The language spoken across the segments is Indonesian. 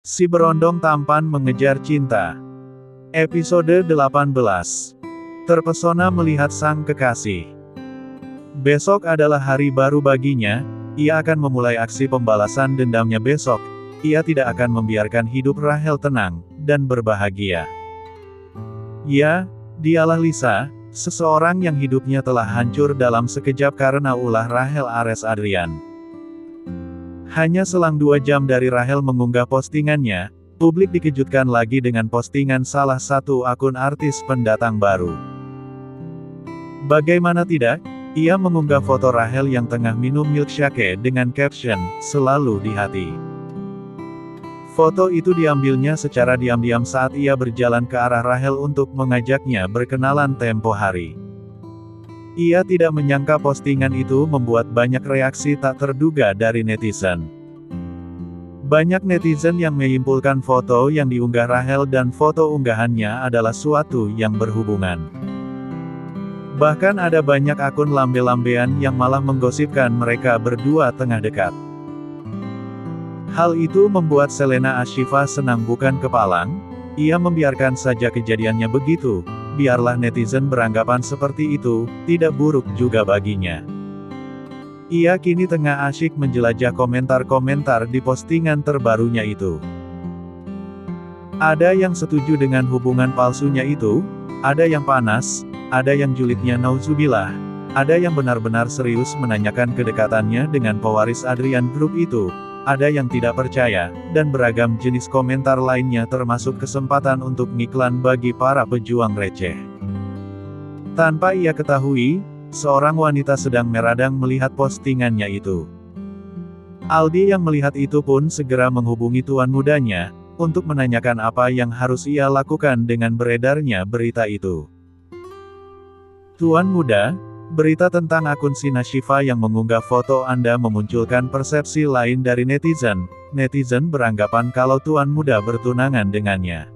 Si berondong tampan mengejar cinta. Episode 18. Terpesona melihat sang kekasih. Besok adalah hari baru baginya, ia akan memulai aksi pembalasan dendamnya besok. Ia tidak akan membiarkan hidup Rachel tenang dan berbahagia. Ya, dialah Lisa, seseorang yang hidupnya telah hancur dalam sekejap karena ulah Rachel Ares Adrian. Hanya selang 2 jam dari Rachel mengunggah postingannya, publik dikejutkan lagi dengan postingan salah satu akun artis pendatang baru. Bagaimana tidak, ia mengunggah foto Rachel yang tengah minum milkshake dengan caption, "Selalu di hati". Foto itu diambilnya secara diam-diam saat ia berjalan ke arah Rachel untuk mengajaknya berkenalan tempo hari. Ia tidak menyangka postingan itu membuat banyak reaksi tak terduga dari netizen. Banyak netizen yang menyimpulkan foto yang diunggah Rachel dan foto unggahannya adalah suatu yang berhubungan. Bahkan ada banyak akun lambe-lambean yang malah menggosipkan mereka berdua tengah dekat. Hal itu membuat Selena Ashifa senang bukan kepalang. Ia membiarkan saja kejadiannya begitu, biarlah netizen beranggapan seperti itu, tidak buruk juga baginya. Ia kini tengah asyik menjelajah komentar-komentar di postingan terbarunya itu. Ada yang setuju dengan hubungan palsunya itu, ada yang panas, ada yang julidnya nauzubillah, ada yang benar-benar serius menanyakan kedekatannya dengan pewaris Adrian Group itu, ada yang tidak percaya, dan beragam jenis komentar lainnya termasuk kesempatan untuk ngiklan bagi para pejuang receh. Tanpa ia ketahui, seorang wanita sedang meradang melihat postingannya itu. Aldi yang melihat itu pun segera menghubungi tuan mudanya, untuk menanyakan apa yang harus ia lakukan dengan beredarnya berita itu. Tuan muda, berita tentang akun Sina Shiva yang mengunggah foto Anda memunculkan persepsi lain dari netizen. Netizen beranggapan kalau tuan muda bertunangan dengannya.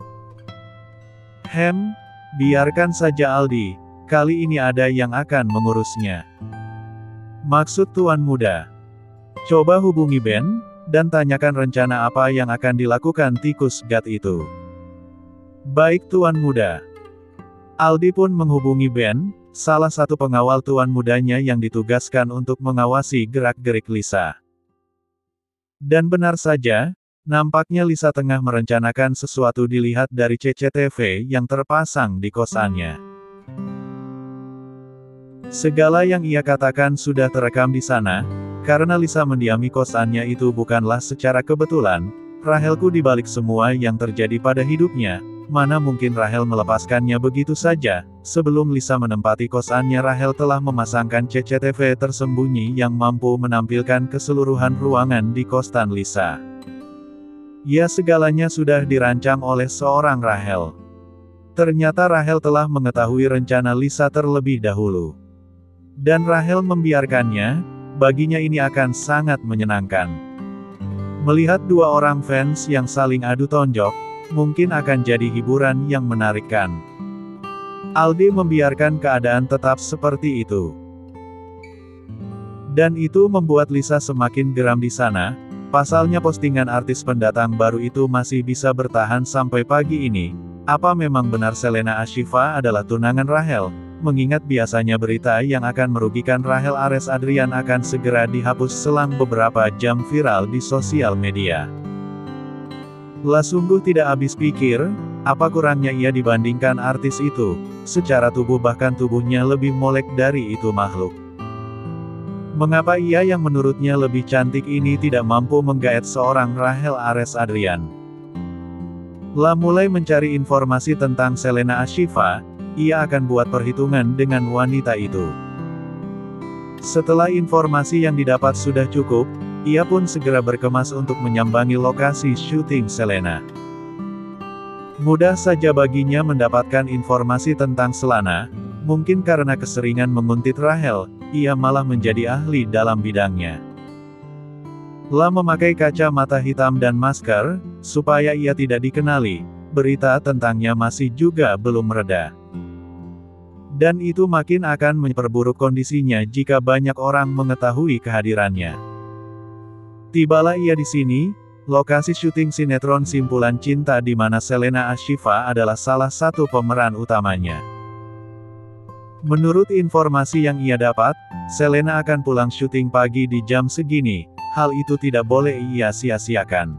Biarkan saja Aldi, kali ini ada yang akan mengurusnya. Maksud tuan muda. Coba hubungi Ben, dan tanyakan rencana apa yang akan dilakukan tikus gat itu. Baik tuan muda. Aldi pun menghubungi Ben, salah satu pengawal tuan mudanya yang ditugaskan untuk mengawasi gerak-gerik Lisa. Dan benar saja, nampaknya Lisa tengah merencanakan sesuatu dilihat dari CCTV yang terpasang di kosannya. Segala yang ia katakan sudah terekam di sana, karena Lisa mendiami kosannya itu bukanlah secara kebetulan. Rachelku dibalik semua yang terjadi pada hidupnya, mana mungkin Rachel melepaskannya begitu saja. Sebelum Lisa menempati kosannya, Rachel telah memasangkan CCTV tersembunyi yang mampu menampilkan keseluruhan ruangan di kosan Lisa. Ya, segalanya sudah dirancang oleh seorang Rachel. Ternyata Rachel telah mengetahui rencana Lisa terlebih dahulu. Dan Rachel membiarkannya. Baginya ini akan sangat menyenangkan. Melihat 2 orang fans yang saling adu tonjok, mungkin akan jadi hiburan yang menarikkan. Aldi membiarkan keadaan tetap seperti itu. Dan itu membuat Lisa semakin geram di sana. Pasalnya postingan artis pendatang baru itu masih bisa bertahan sampai pagi ini. Apa memang benar Selena Ashifa adalah tunangan Rachel? Mengingat biasanya berita yang akan merugikan Rachel Ares Adrian akan segera dihapus selang beberapa jam viral di sosial media. Lah sungguh tidak habis pikir, apa kurangnya ia dibandingkan artis itu, secara tubuh bahkan tubuhnya lebih molek dari itu makhluk. Mengapa ia yang menurutnya lebih cantik ini tidak mampu menggaet seorang Rachel Ares Adrian? Lah mulai mencari informasi tentang Selena Ashifa, ia akan buat perhitungan dengan wanita itu. Setelah informasi yang didapat sudah cukup, ia pun segera berkemas untuk menyambangi lokasi syuting Selena. Mudah saja baginya mendapatkan informasi tentang Selena, mungkin karena keseringan menguntit Rachel, ia malah menjadi ahli dalam bidangnya. Lah memakai kacamata hitam dan masker, supaya ia tidak dikenali, berita tentangnya masih juga belum reda. Dan itu makin akan memperburuk kondisinya jika banyak orang mengetahui kehadirannya. Tibalah ia di sini, lokasi syuting sinetron Simpulan Cinta di mana Selena Ashifa adalah salah satu pemeran utamanya. Menurut informasi yang ia dapat, Selena akan pulang syuting pagi di jam segini, hal itu tidak boleh ia sia-siakan.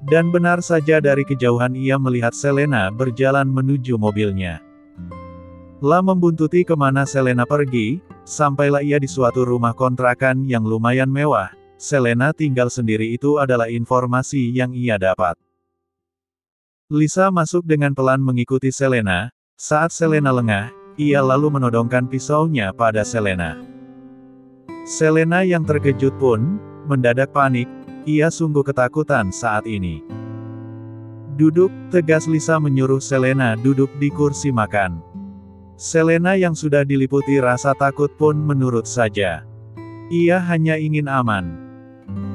Dan benar saja dari kejauhan ia melihat Selena berjalan menuju mobilnya. Lah membuntuti kemana Selena pergi, sampailah ia di suatu rumah kontrakan yang lumayan mewah. Selena tinggal sendiri itu adalah informasi yang ia dapat. Lisa masuk dengan pelan mengikuti Selena. Saat Selena lengah, ia lalu menodongkan pisaunya pada Selena. Selena yang terkejut pun mendadak panik. Ia sungguh ketakutan saat ini. "Duduk," tegas Lisa menyuruh Selena duduk di kursi makan. Selena yang sudah diliputi rasa takut pun menurut saja. Ia hanya ingin aman.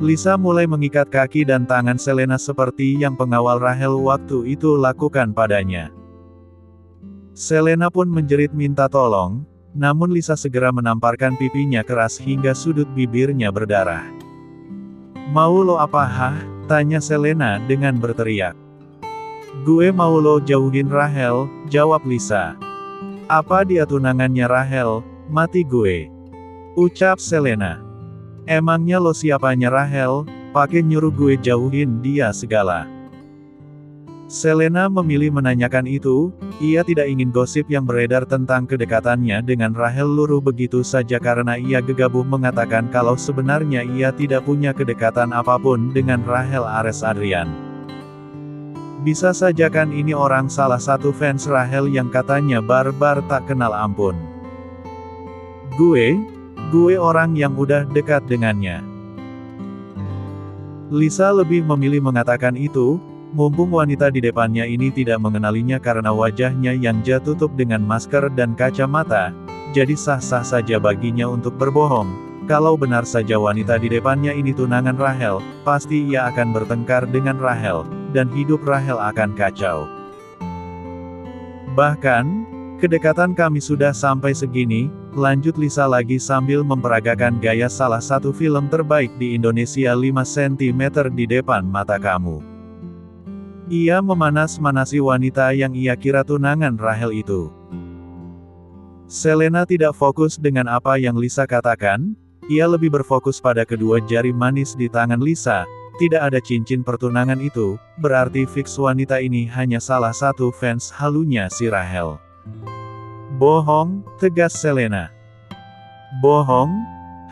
Lisa mulai mengikat kaki dan tangan Selena seperti yang pengawal Rahel waktu itu lakukan padanya. Selena pun menjerit minta tolong, namun Lisa segera menamparkan pipinya keras hingga sudut bibirnya berdarah. "Mau lo apa hah?" tanya Selena dengan berteriak. "Gue mau lo jauhin Rahel," jawab Lisa. "Apa dia tunangannya Rahel? Mati gue," ucap Selena. "Emangnya lo siapanya Rahel, pakai nyuruh gue jauhin dia segala?" Selena memilih menanyakan itu, ia tidak ingin gosip yang beredar tentang kedekatannya dengan Rahel luruh begitu saja karena ia gegabah mengatakan kalau sebenarnya ia tidak punya kedekatan apapun dengan Rahel Ares Adrian. Bisa saja kan ini orang salah satu fans Rahel yang katanya barbar tak kenal ampun. Gue orang yang udah dekat dengannya." Lisa lebih memilih mengatakan itu, mumpung wanita di depannya ini tidak mengenalinya karena wajahnya yang tutup dengan masker dan kacamata, jadi sah-sah saja baginya untuk berbohong. Kalau benar saja wanita di depannya ini tunangan Rahel, pasti ia akan bertengkar dengan Rahel, dan hidup Rahel akan kacau. "Bahkan, kedekatan kami sudah sampai segini," lanjut Lisa lagi sambil memperagakan gaya salah satu film terbaik di Indonesia 5 cm di depan mata kamu. Ia memanas-manasi wanita yang ia kira tunangan Rahel itu. Selena tidak fokus dengan apa yang Lisa katakan, ia lebih berfokus pada kedua jari manis di tangan Lisa. Tidak ada cincin pertunangan itu, berarti fix wanita ini hanya salah satu fans halunya si Rahel. "Bohong," tegas Selena. "Bohong?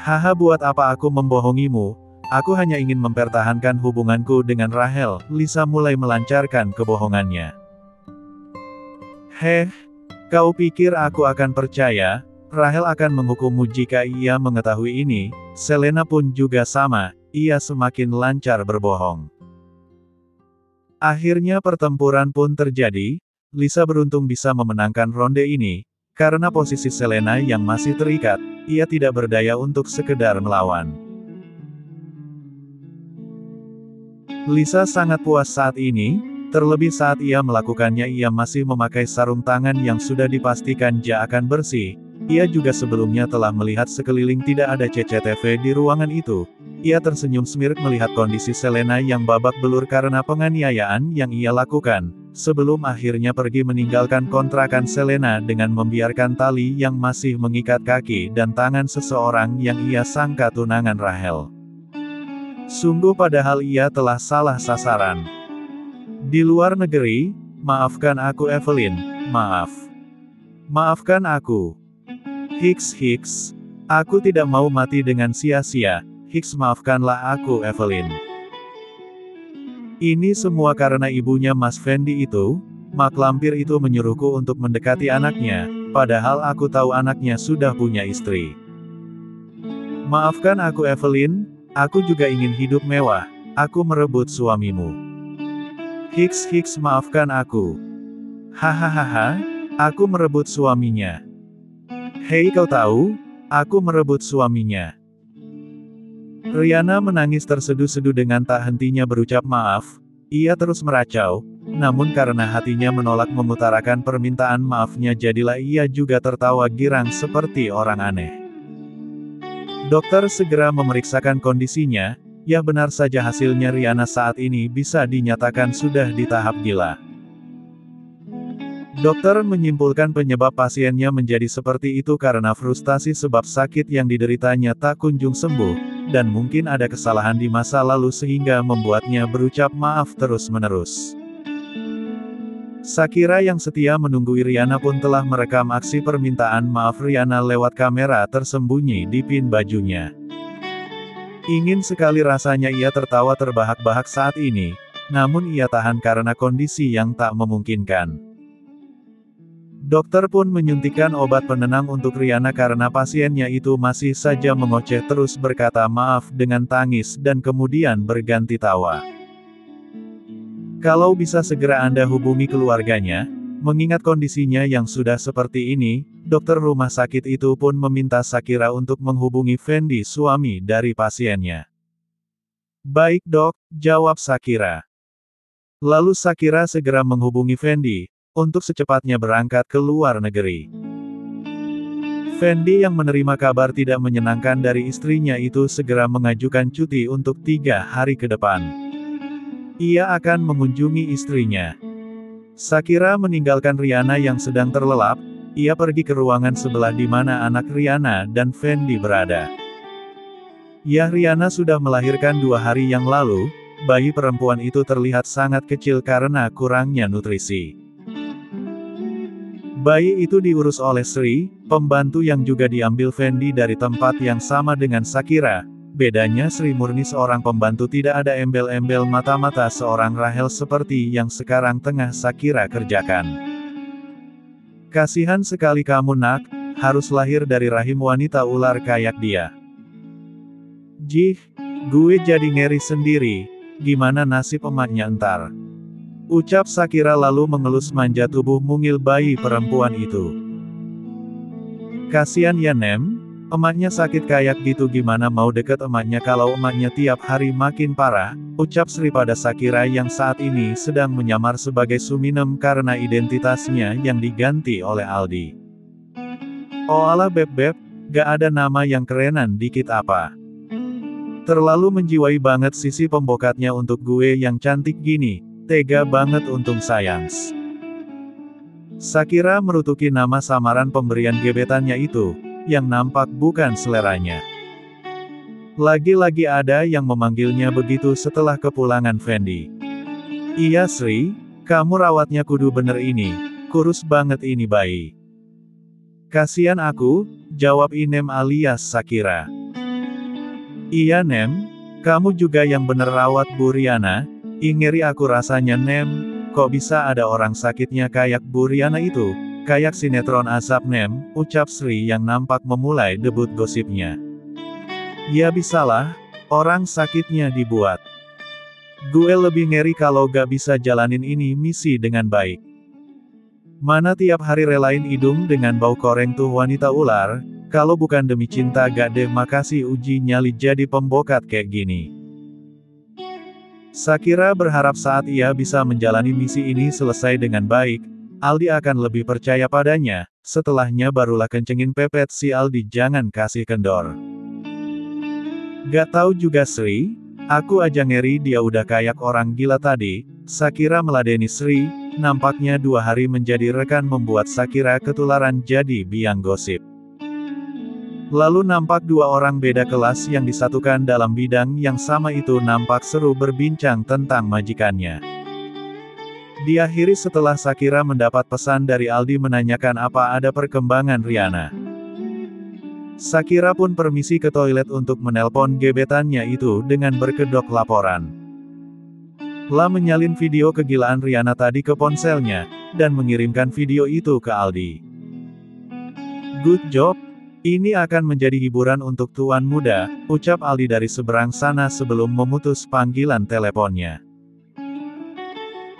Haha, buat apa aku membohongimu? Aku hanya ingin mempertahankan hubunganku dengan Rahel." Lisa mulai melancarkan kebohongannya. "Heh, kau pikir aku akan percaya? Rahel akan menghukummu jika ia mengetahui ini." Selena pun juga sama, ia semakin lancar berbohong. Akhirnya pertempuran pun terjadi. Lisa beruntung bisa memenangkan ronde ini. Karena posisi Selena yang masih terikat, ia tidak berdaya untuk sekedar melawan. Lisa sangat puas saat ini, terlebih saat ia melakukannya ia masih memakai sarung tangan yang sudah dipastikan akan bersih. Ia juga sebelumnya telah melihat sekeliling tidak ada CCTV di ruangan itu. Ia tersenyum smirk melihat kondisi Selena yang babak belur karena penganiayaan yang ia lakukan, sebelum akhirnya pergi meninggalkan kontrakan Selena dengan membiarkan tali yang masih mengikat kaki dan tangan seseorang yang ia sangka tunangan Rahel. Sungguh padahal ia telah salah sasaran. Di luar negeri, maafkan aku Evelyn, maaf. Maafkan aku. Hiks, aku tidak mau mati dengan sia-sia. Hiks, maafkanlah aku Evelyn. Ini semua karena ibunya Mas Fendi itu, mak lampir itu menyuruhku untuk mendekati anaknya, padahal aku tahu anaknya sudah punya istri. Maafkan aku Evelyn, aku juga ingin hidup mewah, aku merebut suamimu. Hiks, maafkan aku. Hahaha, aku merebut suaminya. Hei, kau tahu, aku merebut suaminya. Riana menangis terseduh-seduh dengan tak hentinya berucap maaf. Ia terus meracau, namun karena hatinya menolak mengutarakan permintaan maafnya jadilah ia juga tertawa girang seperti orang aneh. Dokter segera memeriksakan kondisinya, Ya benar saja hasilnya Rihanna saat ini bisa dinyatakan sudah di tahap gila. Dokter menyimpulkan penyebab pasiennya menjadi seperti itu karena frustasi sebab sakit yang dideritanya tak kunjung sembuh, dan mungkin ada kesalahan di masa lalu sehingga membuatnya berucap maaf terus-menerus. Shakira yang setia menunggui Rihanna pun telah merekam aksi permintaan maaf Rihanna lewat kamera tersembunyi di pin bajunya. Ingin sekali rasanya ia tertawa terbahak-bahak saat ini, namun ia tahan karena kondisi yang tak memungkinkan. Dokter pun menyuntikkan obat penenang untuk Rihanna karena pasiennya itu masih saja mengoceh terus berkata maaf dengan tangis dan kemudian berganti tawa. Kalau bisa segera Anda hubungi keluarganya, mengingat kondisinya yang sudah seperti ini, dokter rumah sakit itu pun meminta Shakira untuk menghubungi Fendi suami dari pasiennya. Baik dok, jawab Shakira. Lalu Shakira segera menghubungi Fendi, untuk secepatnya berangkat ke luar negeri. Fendi yang menerima kabar tidak menyenangkan dari istrinya itu segera mengajukan cuti untuk 3 hari ke depan. Ia akan mengunjungi istrinya. Shakira meninggalkan Rihanna yang sedang terlelap, ia pergi ke ruangan sebelah di mana anak Rihanna dan Fendi berada. Ya Rihanna sudah melahirkan 2 hari yang lalu, bayi perempuan itu terlihat sangat kecil karena kurangnya nutrisi. Bayi itu diurus oleh Sri, pembantu yang juga diambil Fendi dari tempat yang sama dengan Shakira. Bedanya Sri murni seorang pembantu, tidak ada embel-embel mata-mata seorang Rahel seperti yang sekarang tengah Shakira kerjakan. Kasihan sekali kamu nak, harus lahir dari rahim wanita ular kayak dia. Jih, gue jadi ngeri sendiri, gimana nasib emaknya ntar? Ucap Shakira lalu mengelus manja tubuh mungil bayi perempuan itu. Kasian ya Nem, emaknya sakit kayak gitu, gimana mau deket emaknya kalau emaknya tiap hari makin parah, ucap Sri pada Shakira yang saat ini sedang menyamar sebagai Suminem karena identitasnya yang diganti oleh Aldi. Oh alah beb, gak ada nama yang kerenan dikit apa? Terlalu menjiwai banget sisi pembokatnya untuk gue yang cantik gini. Tega banget untung sayangs. Shakira merutuki nama samaran pemberian gebetannya itu, yang nampak bukan seleranya. Lagi-lagi ada yang memanggilnya begitu setelah kepulangan Fendi. Iya Sri, kamu rawatnya kudu bener ini, kurus banget ini bayi. Kasian aku, jawab Inem alias Shakira. Iya Nem, kamu juga yang bener rawat Bu Rihanna. Ngeri aku rasanya Nem, kok bisa ada orang sakitnya kayak Bu Rihanna itu, kayak sinetron Azab Nem, ucap Sri yang nampak memulai debut gosipnya. Ya bisalah, orang sakitnya dibuat. Gue lebih ngeri kalau gak bisa jalanin ini misi dengan baik. Mana tiap hari relain hidung dengan bau koreng tuh wanita ular, kalau bukan demi cinta gak deh makasih uji nyali jadi pembokat kayak gini. Shakira berharap saat ia bisa menjalani misi ini selesai dengan baik, Aldi akan lebih percaya padanya, setelahnya barulah kencengin pepet si Aldi jangan kasih kendor. Gak tahu juga Sri, aku aja ngeri dia udah kayak orang gila tadi, Shakira meladeni Sri, nampaknya 2 hari menjadi rekan membuat Shakira ketularan jadi biang gosip. Lalu nampak 2 orang beda kelas yang disatukan dalam bidang yang sama itu nampak seru berbincang tentang majikannya. Diakhiri setelah Shakira mendapat pesan dari Aldi menanyakan apa ada perkembangan Rihanna. Shakira pun permisi ke toilet untuk menelpon gebetannya itu dengan berkedok laporan. La menyalin video kegilaan Rihanna tadi ke ponselnya, dan mengirimkan video itu ke Aldi. Good job. Ini akan menjadi hiburan untuk tuan muda, ucap Aldi dari seberang sana sebelum memutus panggilan teleponnya.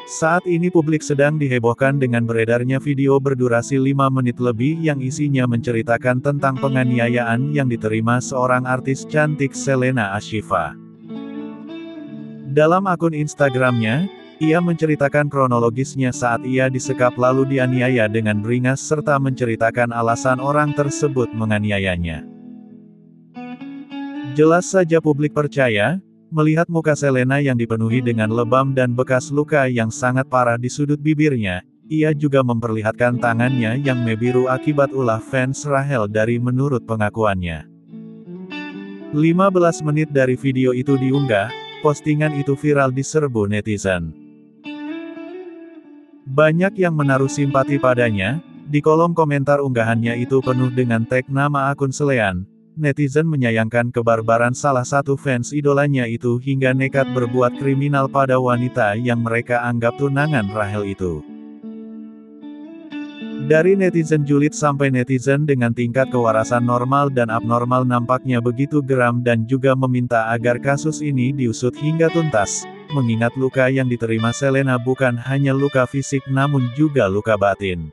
Saat ini publik sedang dihebohkan dengan beredarnya video berdurasi 5 menit lebih yang isinya menceritakan tentang penganiayaan yang diterima seorang artis cantik Selena Ashifa. Dalam akun Instagramnya, ia menceritakan kronologisnya saat ia disekap lalu dianiaya dengan beringas serta menceritakan alasan orang tersebut menganiayanya. Jelas saja publik percaya, Melihat muka Selena yang dipenuhi dengan lebam dan bekas luka yang sangat parah di sudut bibirnya, ia juga memperlihatkan tangannya yang membiru akibat ulah fans Rachel dari menurut pengakuannya. 15 menit dari video itu diunggah, postingan itu viral diserbu netizen. Banyak yang menaruh simpati padanya, di kolom komentar unggahannya itu penuh dengan tag nama akun Selean. Netizen menyayangkan kebarbaran salah satu fans idolanya itu hingga nekat berbuat kriminal pada wanita yang mereka anggap tunangan Rachel itu. Dari netizen julid sampai netizen dengan tingkat kewarasan normal dan abnormal nampaknya begitu geram dan juga meminta agar kasus ini diusut hingga tuntas, mengingat luka yang diterima Selena bukan hanya luka fisik namun juga luka batin.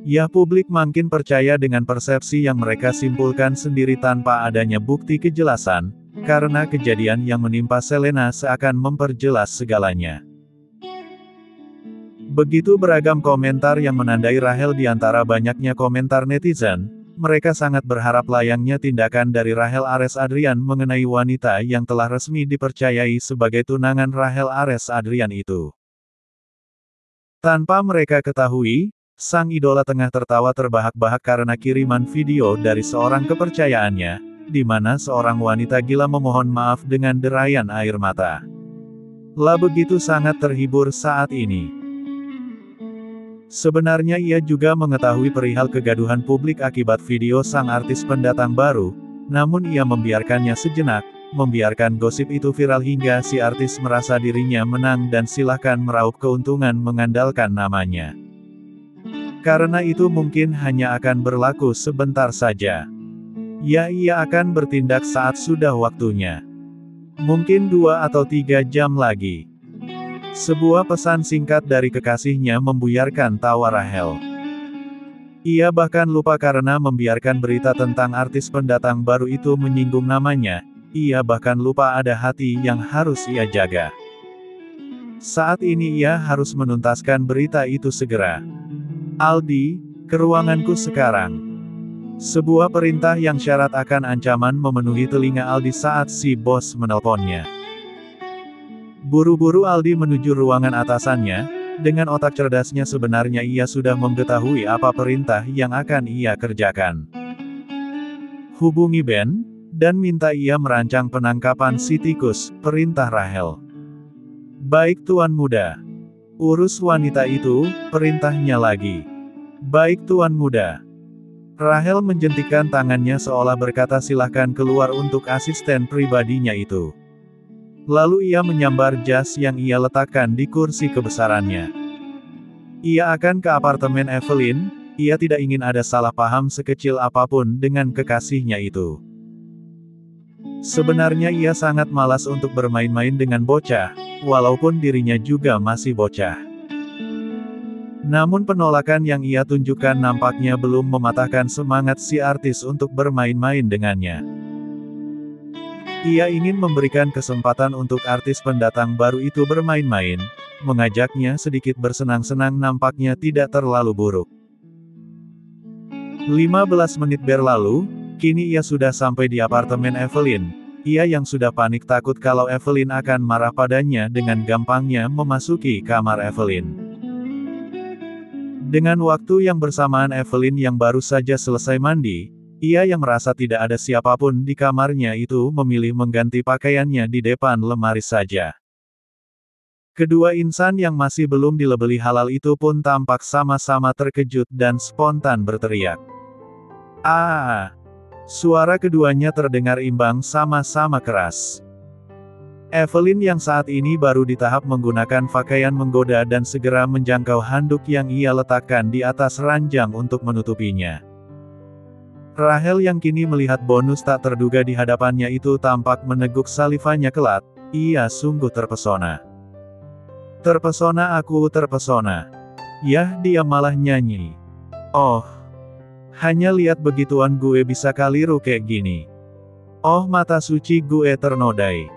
Ya, publik makin percaya dengan persepsi yang mereka simpulkan sendiri tanpa adanya bukti kejelasan, karena kejadian yang menimpa Selena seakan memperjelas segalanya. Begitu beragam komentar yang menandai Rachel di antara banyaknya komentar netizen, mereka sangat berharap layangnya tindakan dari Rachel Ares Adrian mengenai wanita yang telah resmi dipercayai sebagai tunangan Rachel Ares Adrian itu. Tanpa mereka ketahui, sang idola tengah tertawa terbahak-bahak karena kiriman video dari seorang kepercayaannya, di mana seorang wanita gila memohon maaf dengan derayan air mata. Lah begitu sangat terhibur saat ini. Sebenarnya ia juga mengetahui perihal kegaduhan publik akibat video sang artis pendatang baru, namun ia membiarkannya sejenak, membiarkan gosip itu viral hingga si artis merasa dirinya menang dan silahkan meraup keuntungan mengandalkan namanya. Karena itu mungkin hanya akan berlaku sebentar saja. Ya, ia akan bertindak saat sudah waktunya. Mungkin 2 atau 3 jam lagi. Sebuah pesan singkat dari kekasihnya membuyarkan tawa Rachel. Ia bahkan lupa karena membiarkan berita tentang artis pendatang baru itu menyinggung namanya, ia bahkan lupa ada hati yang harus ia jaga. Saat ini ia harus menuntaskan berita itu segera. Aldi, ke ruanganku sekarang. Sebuah perintah yang syarat akan ancaman memenuhi telinga Aldi saat si bos menelponnya. Buru-buru Aldi menuju ruangan atasannya, dengan otak cerdasnya sebenarnya ia sudah mengetahui apa perintah yang akan ia kerjakan. Hubungi Ben, dan minta ia merancang penangkapan si tikus, perintah Rachel. Baik Tuan Muda. Urus wanita itu, perintahnya lagi. Baik Tuan Muda. Rachel menjentikkan tangannya seolah berkata silahkan keluar untuk asisten pribadinya itu. Lalu ia menyambar jas yang ia letakkan di kursi kebesarannya. Ia akan ke apartemen Evelyn, ia tidak ingin ada salah paham sekecil apapun dengan kekasihnya itu. Sebenarnya ia sangat malas untuk bermain-main dengan bocah, walaupun dirinya juga masih bocah. Namun penolakan yang ia tunjukkan nampaknya belum mematahkan semangat si artis untuk bermain-main dengannya. Ia ingin memberikan kesempatan untuk artis pendatang baru itu bermain-main, mengajaknya sedikit bersenang-senang nampaknya tidak terlalu buruk. 15 menit berlalu, kini ia sudah sampai di apartemen Evelyn. Ia yang sudah panik takut kalau Evelyn akan marah padanya dengan gampangnya memasuki kamar Evelyn. Dengan waktu yang bersamaan Evelyn yang baru saja selesai mandi, ia yang merasa tidak ada siapapun di kamarnya itu memilih mengganti pakaiannya di depan lemari saja. Kedua insan yang masih belum dilebeli halal itu pun tampak sama-sama terkejut dan spontan berteriak. "Ah!" Suara keduanya terdengar imbang sama-sama keras. Evelyn yang saat ini baru di tahap menggunakan pakaian menggoda dan segera menjangkau handuk yang ia letakkan di atas ranjang untuk menutupinya. Rachel yang kini melihat bonus tak terduga di hadapannya itu tampak meneguk salivanya kelat, ia sungguh terpesona. Terpesona aku terpesona. Yah dia malah nyanyi. Oh. Hanya lihat begituan gue bisa keliru kayak gini. Oh mata suci gue ternodai.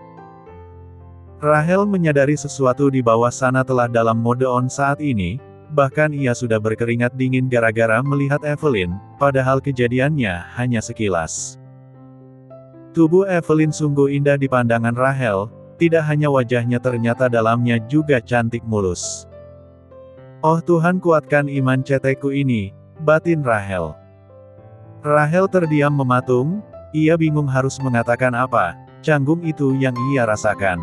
Rachel menyadari sesuatu di bawah sana telah dalam mode on saat ini. Bahkan ia sudah berkeringat dingin gara-gara melihat Evelyn, padahal kejadiannya hanya sekilas. Tubuh Evelyn sungguh indah di pandangan Rahel, tidak hanya wajahnya ternyata dalamnya juga cantik mulus. Oh Tuhan kuatkan iman cetekku ini, batin Rahel. Rahel terdiam mematung, ia bingung harus mengatakan apa, canggung itu yang ia rasakan.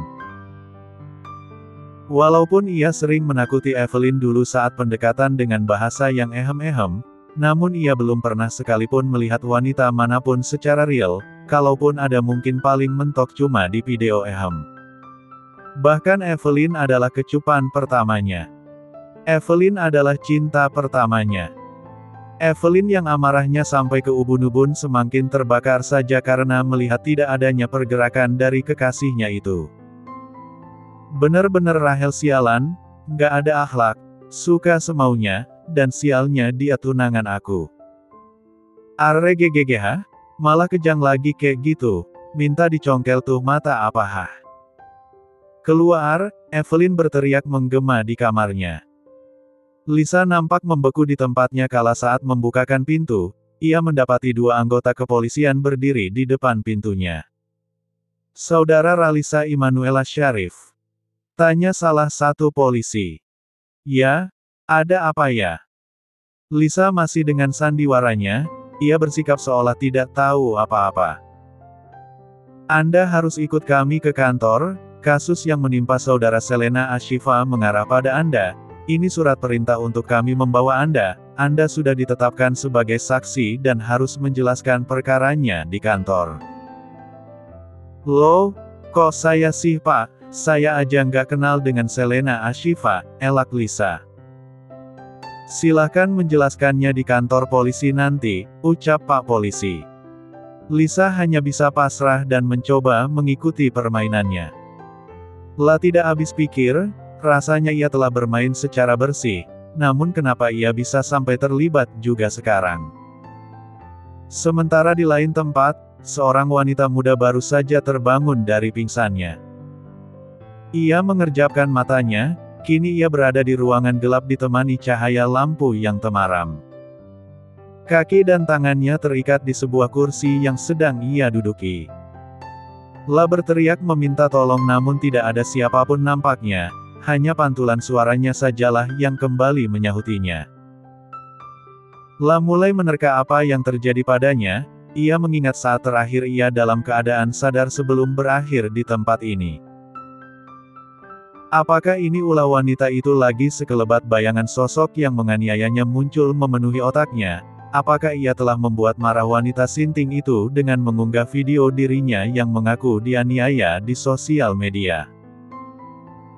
Walaupun ia sering menakuti Evelyn dulu saat pendekatan dengan bahasa yang ehem-ehem, namun ia belum pernah sekalipun melihat wanita manapun secara real, kalaupun ada mungkin paling mentok cuma di video ehem. Bahkan Evelyn adalah kecupan pertamanya. Evelyn adalah cinta pertamanya. Evelyn yang amarahnya sampai ke ubun-ubun semakin terbakar saja karena melihat tidak adanya pergerakan dari kekasihnya itu. Bener-bener Rahel sialan, gak ada akhlak, suka semaunya, dan sialnya dia tunangan aku. Arregegegeh, malah kejang lagi kayak gitu, minta dicongkel tuh mata apa hah. Keluar, Evelyn berteriak menggema di kamarnya. Lisa nampak membeku di tempatnya kala saat membukakan pintu, ia mendapati dua anggota kepolisian berdiri di depan pintunya. Saudara Ralisa Immanuella Syarif. Tanya salah satu polisi. Ya, ada apa ya? Lisa masih dengan sandiwaranya, ia bersikap seolah tidak tahu apa-apa. Anda harus ikut kami ke kantor, kasus yang menimpa saudara Selena Ashifa mengarah pada Anda. Ini surat perintah untuk kami membawa Anda sudah ditetapkan sebagai saksi dan harus menjelaskan perkaranya di kantor. Loh, kok saya sih Pak? Saya aja nggak kenal dengan Selena Ashifa, elak Lisa. Silahkan menjelaskannya di kantor polisi nanti, ucap Pak Polisi. Lisa hanya bisa pasrah dan mencoba mengikuti permainannya. Lah tidak habis pikir, rasanya ia telah bermain secara bersih, namun kenapa ia bisa sampai terlibat juga sekarang. Sementara di lain tempat, seorang wanita muda baru saja terbangun dari pingsannya. Ia mengerjapkan matanya, kini ia berada di ruangan gelap ditemani cahaya lampu yang temaram. Kaki dan tangannya terikat di sebuah kursi yang sedang ia duduki. La berteriak meminta tolong namun tidak ada siapapun nampaknya, hanya pantulan suaranya sajalah yang kembali menyahutinya. La mulai menerka apa yang terjadi padanya, ia mengingat saat terakhir ia dalam keadaan sadar sebelum berakhir di tempat ini. Apakah ini ulah wanita itu lagi sekelebat bayangan sosok yang menganiayanya muncul memenuhi otaknya? Apakah ia telah membuat marah wanita sinting itu dengan mengunggah video dirinya yang mengaku dianiaya di sosial media?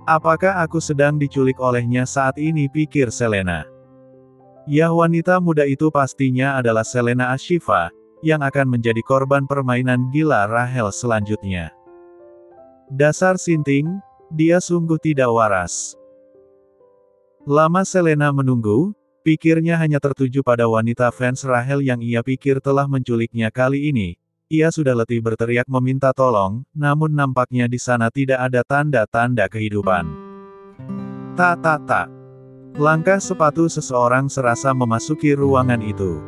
Apakah aku sedang diculik olehnya saat ini, pikir Selena. Ya, wanita muda itu pastinya adalah Selena Ashifa, yang akan menjadi korban permainan gila Rahel selanjutnya. Dasar sinting, dia sungguh tidak waras. Lama Selena menunggu, pikirnya hanya tertuju pada wanita fans Rahel yang ia pikir telah menculiknya kali ini. Ia sudah letih berteriak meminta tolong, namun nampaknya di sana tidak ada tanda-tanda kehidupan. Tak. Langkah sepatu seseorang serasa memasuki ruangan itu.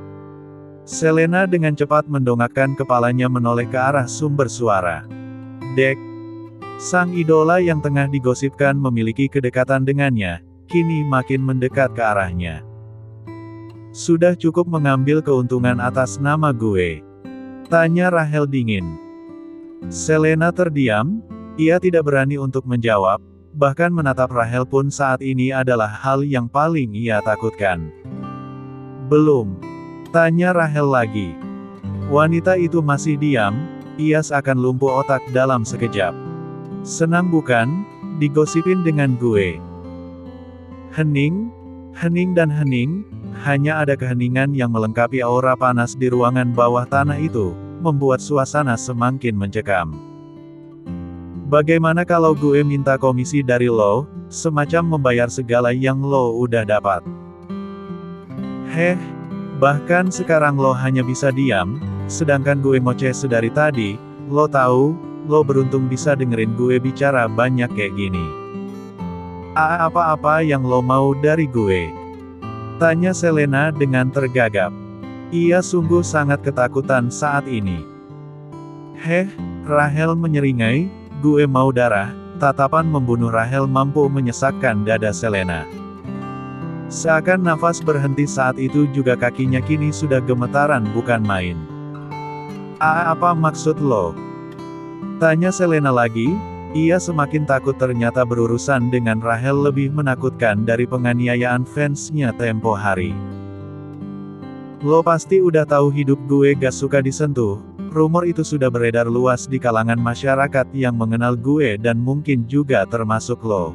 Selena dengan cepat mendongakkan kepalanya menoleh ke arah sumber suara. Dek. Sang idola yang tengah digosipkan memiliki kedekatan dengannya, kini makin mendekat ke arahnya. Sudah cukup mengambil keuntungan atas nama gue? Tanya Rahel dingin. Selena terdiam, ia tidak berani untuk menjawab, bahkan menatap Rahel pun saat ini adalah hal yang paling ia takutkan. Belum. Tanya Rahel lagi. Wanita itu masih diam, ia seakan lumpuh otak dalam sekejap. Senang bukan, digosipin dengan gue? Hening dan hening, hanya ada keheningan yang melengkapi aura panas di ruangan bawah tanah itu, membuat suasana semakin mencekam. Bagaimana kalau gue minta komisi dari lo, semacam membayar segala yang lo udah dapat? Bahkan sekarang lo hanya bisa diam, sedangkan gue ngoceh sedari tadi, lo tahu? Lo beruntung bisa dengerin gue bicara banyak kayak gini. Apa-apa yang lo mau dari gue? Tanya Selena dengan tergagap. Ia sungguh sangat ketakutan saat ini. Heh, Rahel menyeringai, gue mau darah. Tatapan membunuh Rahel mampu menyesakkan dada Selena. Seakan nafas berhenti saat itu juga kakinya kini sudah gemetaran bukan main. Apa maksud lo? Tanya Selena lagi, ia semakin takut ternyata berurusan dengan Rahel lebih menakutkan dari penganiayaan fansnya tempo hari. Lo pasti udah tahu hidup gue gak suka disentuh. Rumor itu sudah beredar luas di kalangan masyarakat yang mengenal gue dan mungkin juga termasuk lo.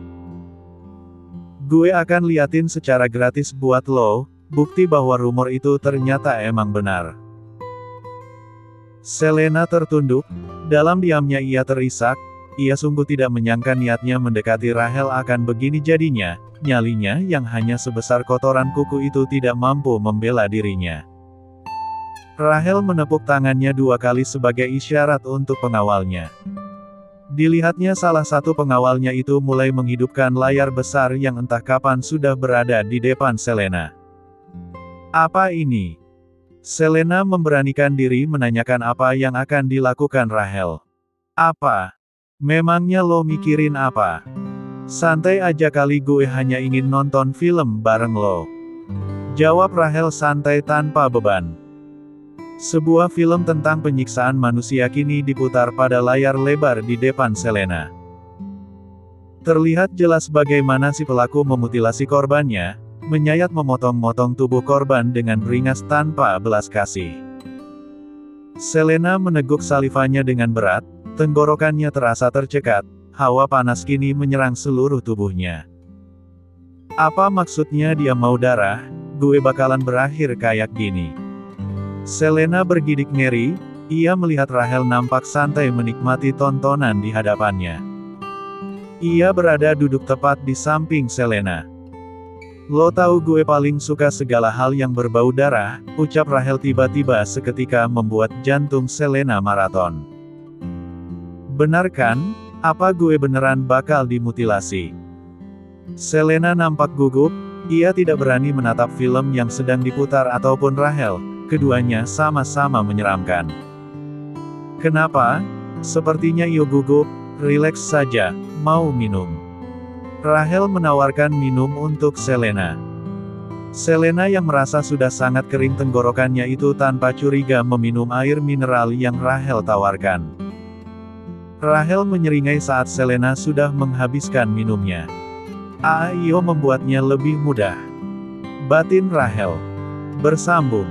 Gue akan liatin secara gratis buat lo, bukti bahwa rumor itu ternyata emang benar. Selena tertunduk, dalam diamnya ia terisak, ia sungguh tidak menyangka niatnya mendekati Rahel akan begini jadinya, nyalinya yang hanya sebesar kotoran kuku itu tidak mampu membela dirinya. Rahel menepuk tangannya 2 kali sebagai isyarat untuk pengawalnya. Dilihatnya salah satu pengawalnya itu mulai menghidupkan layar besar yang entah kapan sudah berada di depan Selena. Apa ini? Selena memberanikan diri menanyakan apa yang akan dilakukan Rahel. Apa? Memangnya lo mikirin apa? Santai aja kali, gue hanya ingin nonton film bareng lo. Jawab Rahel santai tanpa beban. Sebuah film tentang penyiksaan manusia kini diputar pada layar lebar di depan Selena. Terlihat jelas bagaimana si pelaku memutilasi korbannya, menyayat memotong-motong tubuh korban dengan beringas tanpa belas kasih. Selena meneguk salivanya dengan berat, tenggorokannya terasa tercekat, hawa panas kini menyerang seluruh tubuhnya. Apa maksudnya dia mau darah? Gue bakalan berakhir kayak gini. Selena bergidik ngeri, ia melihat Rahel nampak santai menikmati tontonan di hadapannya. Ia berada duduk tepat di samping Selena. Lo tahu gue paling suka segala hal yang berbau darah, ucap Rahel tiba-tiba seketika membuat jantung Selena maraton. Benar kan? Apa gue beneran bakal dimutilasi? Selena nampak gugup, ia tidak berani menatap film yang sedang diputar ataupun Rahel. Keduanya sama-sama menyeramkan. Kenapa? Sepertinya ia gugup, rileks saja, mau minum. Rahel menawarkan minum untuk Selena. Selena yang merasa sudah sangat kering tenggorokannya itu tanpa curiga meminum air mineral yang Rahel tawarkan. Rahel menyeringai saat Selena sudah menghabiskan minumnya. Iyo membuatnya lebih mudah. Batin Rahel bersambung.